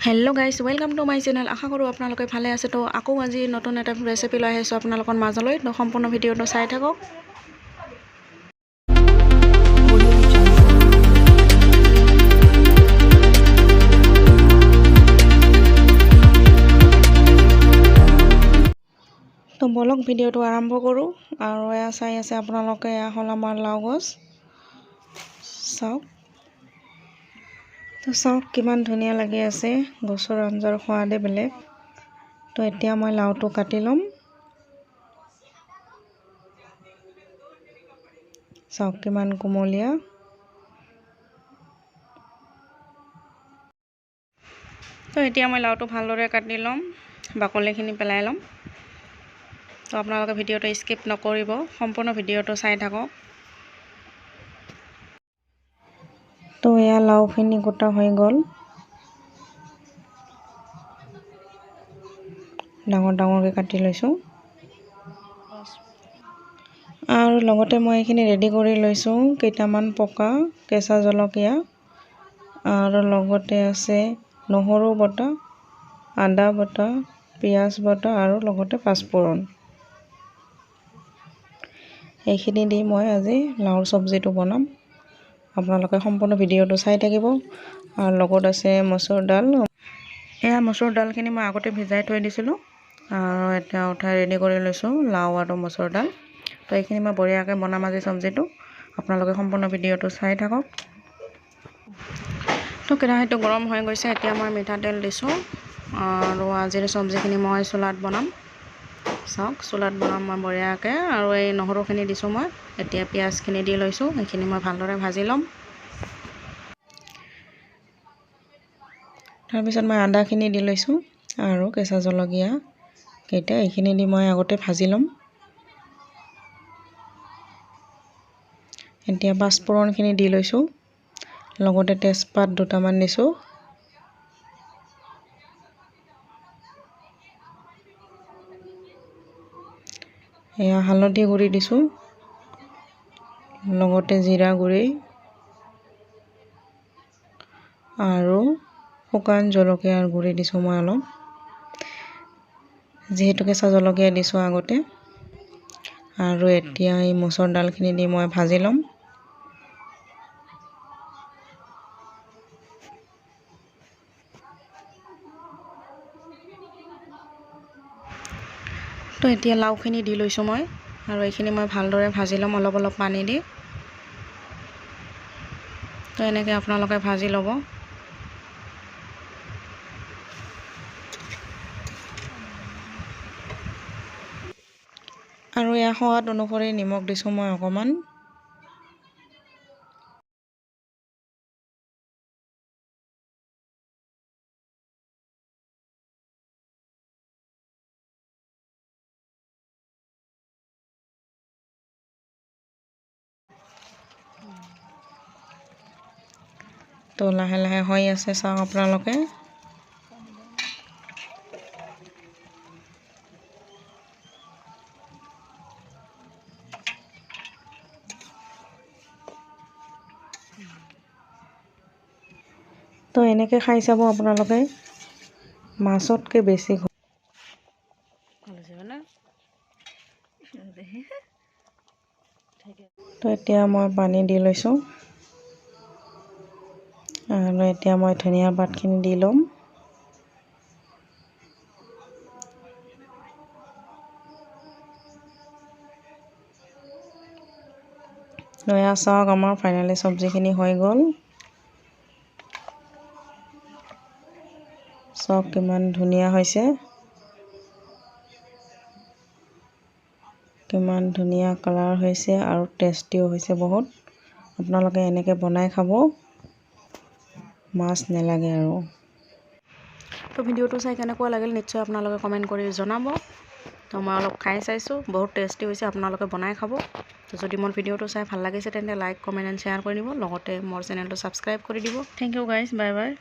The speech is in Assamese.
Hello guys welcome to my channel आशा करूँ आपलोके भाले आछे। तो आको आज नतुन एटा रेसिपि लै आइছো आपलोকৰ মাজলৈ। तो सम्पूर्ण ভিডিওটো চাই থাকক। तो বলক ভিডিওটো আৰম্ভ কৰোঁ। আৰু এয়া চাই আছে আপোনালোকে, এয়া হ'ল আমাৰ লাও গছ। চাওক তো চাওক কিমান ধুনীয়া লাগি আছে, গছৰ আঞ্জাৰ সোৱাদে বেলেগ। তো এতিয়া মই লাওটো কাটি ল'ম। চাওক কিমান কোমলীয়া। তো এতিয়া মই লাওটো ভালদৰে কাটি ল'ম, বাকলিখিনি পেলাই ল'ম। তো আপোনালোকে ভিডিওটো স্কিপ নকৰিব, সম্পূৰ্ণ ভিডিওটো চাই থাকক। তো এয়া লাওখিনি গোটা হৈ গ'ল, ডাঙৰ ডাঙৰকৈ কাটি লৈছোঁ। আৰু লগতে মই এইখিনি ৰেডি কৰি লৈছোঁ, কেইটামান পকা কেঁচা জলকীয়া, আৰু লগতে আছে নহৰু বটা, আদা বটা, পিঁয়াজ বটা, আৰু লগতে পাঁচফোৰণ। এইখিনি দি মই আজি লাওৰ চব্জিটো বনাম। আপোনালোকে সম্পূৰ্ণ ভিডিওটো চাই থাকিব। আৰু লগত আছে মচুৰ দাল। এয়া মচুৰ দালখিনি মই আগতে ভিজাই থৈ দিছিলোঁ, আৰু এতিয়া উঠাই ৰেডি কৰি লৈছোঁ লাও আৰু মচুৰ দাল। তো এইখিনি মই বঢ়িয়াকৈ বনাম আজি চব্জিটো। আপোনালোকে সম্পূৰ্ণ ভিডিওটো চাই থাকক। তো কেৰাহীটো গৰম হৈ গৈছে, এতিয়া মই মিঠাতেল দিছোঁ। আৰু আজিৰ চব্জিখিনি মই চুলাত বনাম। চাওক চুলাত বনাম মই বঢ়িয়াকৈ। আৰু এই নহৰুখিনি দিছোঁ মই। এতিয়া পিঁয়াজখিনি দি লৈছোঁ, এইখিনি মই ভালদৰে ভাজি ল'ম। তাৰপিছত মই আদাখিনি দি লৈছোঁ, আৰু কেঁচা জলকীয়া কেইটা এইখিনি দি মই আগতে ভাজি ল'ম। এতিয়া পাঁচফোৰণখিনি দি লৈছোঁ, লগতে তেজপাত দুটামান দিছোঁ। এয়া হালধি গুড়ি দিছোঁ, লগতে জিৰা গুড়ি, আৰু শুকান জলকীয়াৰ গুড়ি দিছোঁ মই অলপ, যিহেতু কেঁচা জলকীয়া দিছোঁ আগতে। আৰু এতিয়া এই মচুৰ দালখিনি দি মই ভাজি ল'ম। তো এতিয়া লাওখিনি দি লৈছোঁ মই, আৰু এইখিনি মই ভালদৰে ভাজি ল'ম অলপ অলপ পানী দি। তো এনেকৈ আপোনালোকে ভাজি ল'ব। আৰু এয়া সোৱাদ অনুসৰি নিমখ দিছোঁ মই অকণমান। তো লাহে লাহে হৈ আছে, চাওক আপোনালোকে। তো এনেকৈ খাই চাব আপোনালোকে, মাছতকৈ বেছি। তো এতিয়া মই পানী দি লৈছোঁ, আৰু এতিয়া মই ধনিয়া পাতখিনি দি ল'ম। এয়া চাওক আমাৰ ফাইনেলি চব্জিখিনি হৈ গ'ল। চাওক কিমান ধুনীয়া হৈছে, কিমান ধুনীয়া কালাৰ হৈছে, আৰু টেষ্টিও হৈছে বহুত। আপোনালোকে এনেকৈ বনাই খাব, মাছ নেলাগে আৰু। তো ভিডিওটো চাই কেনেকুৱা লাগিল নিশ্চয় আপোনালোকে কমেণ্ট কৰি জনাব। তো মই অলপ খাই চাইছোঁ, বহুত টেষ্টি হৈছে, আপোনালোকে বনাই খাব। তো যদি মোৰ ভিডিওটো চাই ভাল লাগিছে তেন্তে লাইক কমেণ্ট এণ্ড শ্বেয়াৰ কৰি দিব, লগতে মোৰ চেনেলটো ছাবস্ক্ৰাইব কৰি দিব। Thank you guys, bye by.